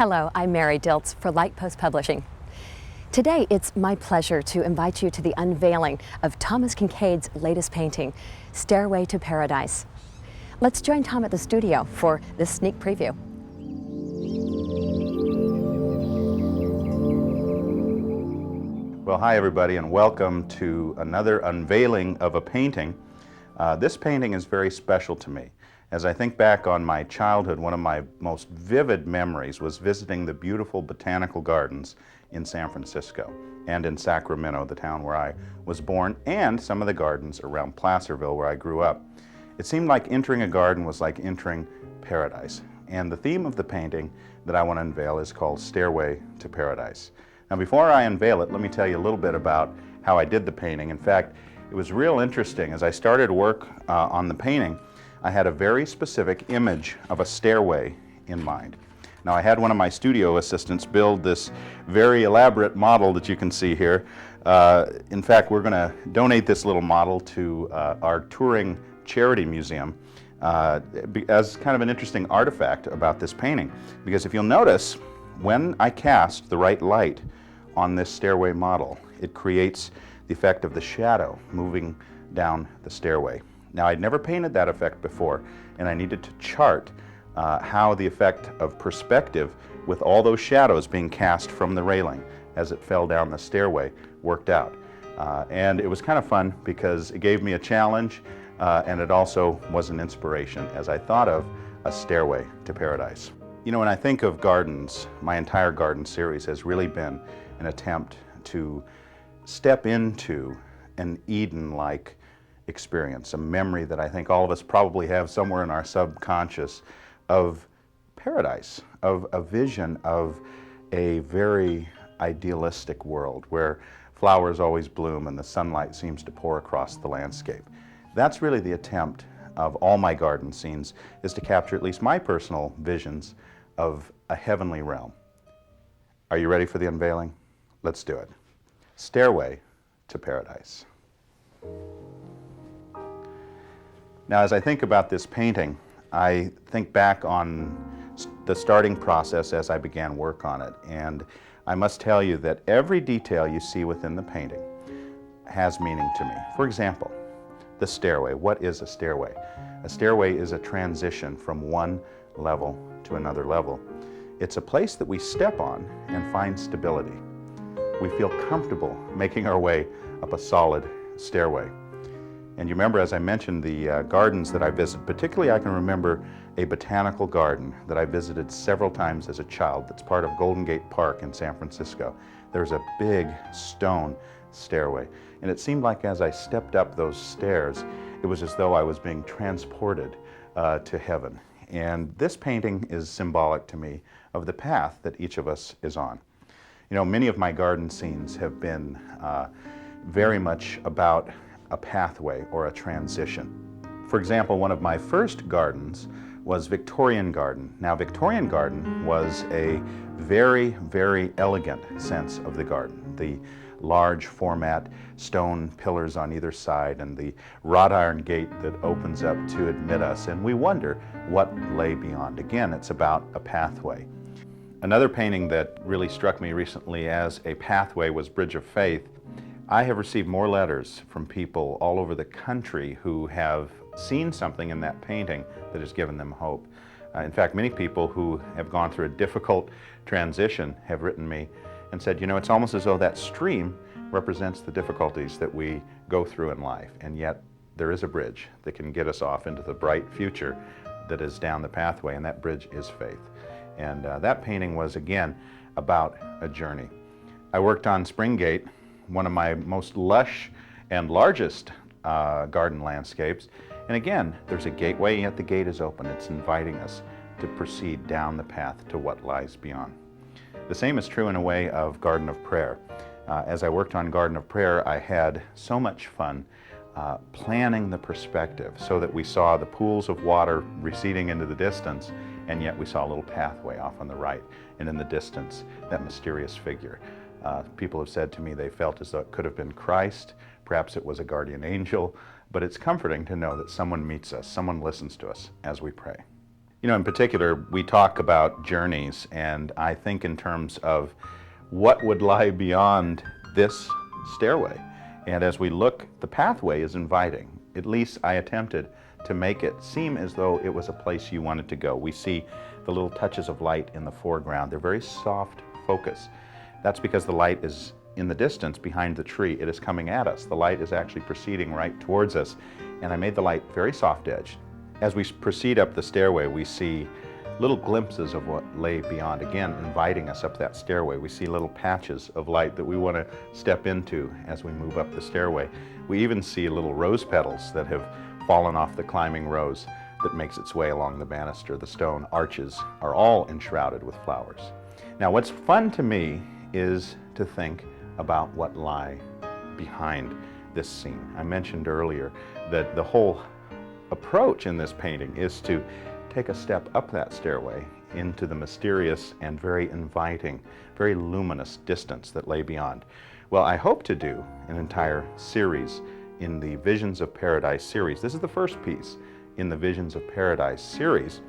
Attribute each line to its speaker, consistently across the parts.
Speaker 1: Hello, I'm Mary Diltz for Light Post Publishing. Today, it's my pleasure to invite you to the unveiling of Thomas Kinkade's latest painting, Stairway to Paradise. Let's join Tom at the studio for this sneak preview.
Speaker 2: Well, hi everybody, and welcome to another unveiling of a painting. This painting is very special to me. As I think back on my childhood, one of my most vivid memories was visiting the beautiful botanical gardens in San Francisco and in Sacramento, the town where I was born, and some of the gardens around Placerville where I grew up. It seemed like entering a garden was like entering paradise. And the theme of the painting that I want to unveil is called Stairway to Paradise. Now, before I unveil it, let me tell you a little bit about how I did the painting. In fact, it was real interesting. As I started work on the painting, I had a very specific image of a stairway in mind. Now, I had one of my studio assistants build this very elaborate model that you can see here. In fact, we're going to donate this little model to our touring charity museum as kind of an interesting artifact about this painting. Because if you'll notice, when I cast the right light on this stairway model, it creates the effect of the shadow moving down the stairway. Now, I'd never painted that effect before, and I needed to chart how the effect of perspective with all those shadows being cast from the railing as it fell down the stairway worked out. And it was kind of fun because it gave me a challenge, and it also was an inspiration as I thought of a stairway to paradise. You know, when I think of gardens, my entire garden series has really been an attempt to step into an Eden-like experience, a memory that I think all of us probably have somewhere in our subconscious of paradise, of a vision of a very idealistic world where flowers always bloom and the sunlight seems to pour across the landscape. That's really the attempt of all my garden scenes, is to capture at least my personal visions of a heavenly realm. Are you ready for the unveiling? Let's do it. Stairway to Paradise. Now, as I think about this painting, I think back on the starting process as I began work on it, and I must tell you that every detail you see within the painting has meaning to me. For example, the stairway. What is a stairway? A stairway is a transition from one level to another level. It's a place that we step on and find stability. We feel comfortable making our way up a solid stairway. And you remember, as I mentioned, the gardens that I visited, particularly I can remember a botanical garden that I visited several times as a child that's part of Golden Gate Park in San Francisco. There's a big stone stairway. And it seemed like as I stepped up those stairs, it was as though I was being transported to heaven. And this painting is symbolic to me of the path that each of us is on. You know, many of my garden scenes have been very much about a pathway or a transition. For example, one of my first gardens was Victorian garden. Now, Victorian garden was a very, very elegant sense of the garden. The large format stone pillars on either side and the wrought iron gate that opens up to admit us, and we wonder what lay beyond. Again, it's about a pathway. Another painting that really struck me recently as a pathway was Bridge of Faith. I have received more letters from people all over the country who have seen something in that painting that has given them hope. In fact, many people who have gone through a difficult transition have written me and said, you know, it's almost as though that stream represents the difficulties that we go through in life, and yet there is a bridge that can get us off into the bright future that is down the pathway, and that bridge is faith. And that painting was, again, about a journey. I worked on Springgate, one of my most lush and largest garden landscapes. And again, there's a gateway, yet the gate is open. It's inviting us to proceed down the path to what lies beyond. The same is true in a way of Garden of Prayer. As I worked on Garden of Prayer, I had so much fun planning the perspective so that we saw the pools of water receding into the distance, and yet we saw a little pathway off on the right, and in the distance, that mysterious figure. People have said to me they felt as though it could have been Christ, perhaps it was a guardian angel, but it's comforting to know that someone meets us, someone listens to us as we pray. You know, in particular, we talk about journeys, and I think in terms of what would lie beyond this stairway. And as we look, the pathway is inviting. At least I attempted to make it seem as though it was a place you wanted to go. We see the little touches of light in the foreground. They're very soft focus. That's because the light is in the distance behind the tree. It is coming at us. The light is actually proceeding right towards us. And I made the light very soft-edged. As we proceed up the stairway, we see little glimpses of what lay beyond, again, inviting us up that stairway. We see little patches of light that we want to step into as we move up the stairway. We even see little rose petals that have fallen off the climbing rose that makes its way along the banister. The stone arches are all enshrouded with flowers. Now, what's fun to me is to think about what lie behind this scene. I mentioned earlier that the whole approach in this painting is to take a step up that stairway into the mysterious and very inviting, very luminous distance that lay beyond. Well, I hope to do an entire series in the Visions of Paradise series. This is the first piece in the Visions of Paradise series,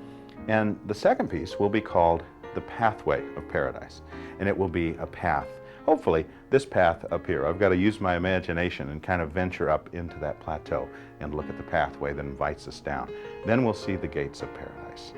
Speaker 2: and the second piece will be called The Pathway of Paradise, and it will be a path. Hopefully, this path up here. I've got to use my imagination and kind of venture up into that plateau and look at the pathway that invites us down. Then we'll see the gates of paradise.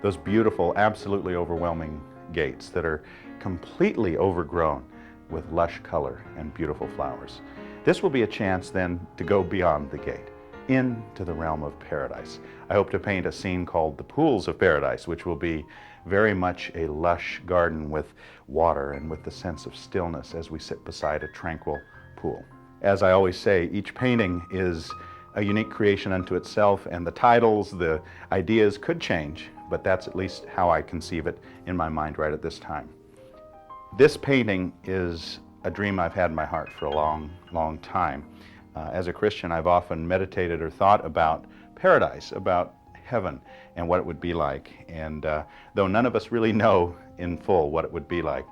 Speaker 2: Those beautiful, absolutely overwhelming gates that are completely overgrown with lush color and beautiful flowers. This will be a chance then to go beyond the gate, into the realm of paradise. I hope to paint a scene called the Pools of Paradise, which will be very much a lush garden with water and with the sense of stillness as we sit beside a tranquil pool. As I always say, each painting is a unique creation unto itself, and the titles, the ideas could change, but that's at least how I conceive it in my mind right at this time. This painting is a dream I've had in my heart for a long, long time. As a Christian, I've often meditated or thought about paradise, about heaven, and what it would be like. And though none of us really know in full what it would be like,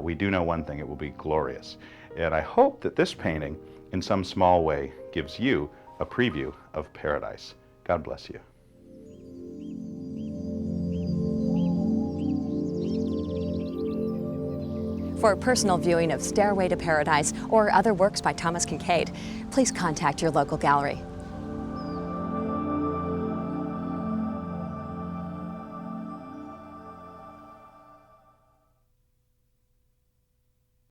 Speaker 2: we do know one thing: it will be glorious. And I hope that this painting, in some small way, gives you a preview of paradise. God bless you.
Speaker 1: For a personal viewing of Stairway to Paradise or other works by Thomas Kinkade, please contact your local gallery.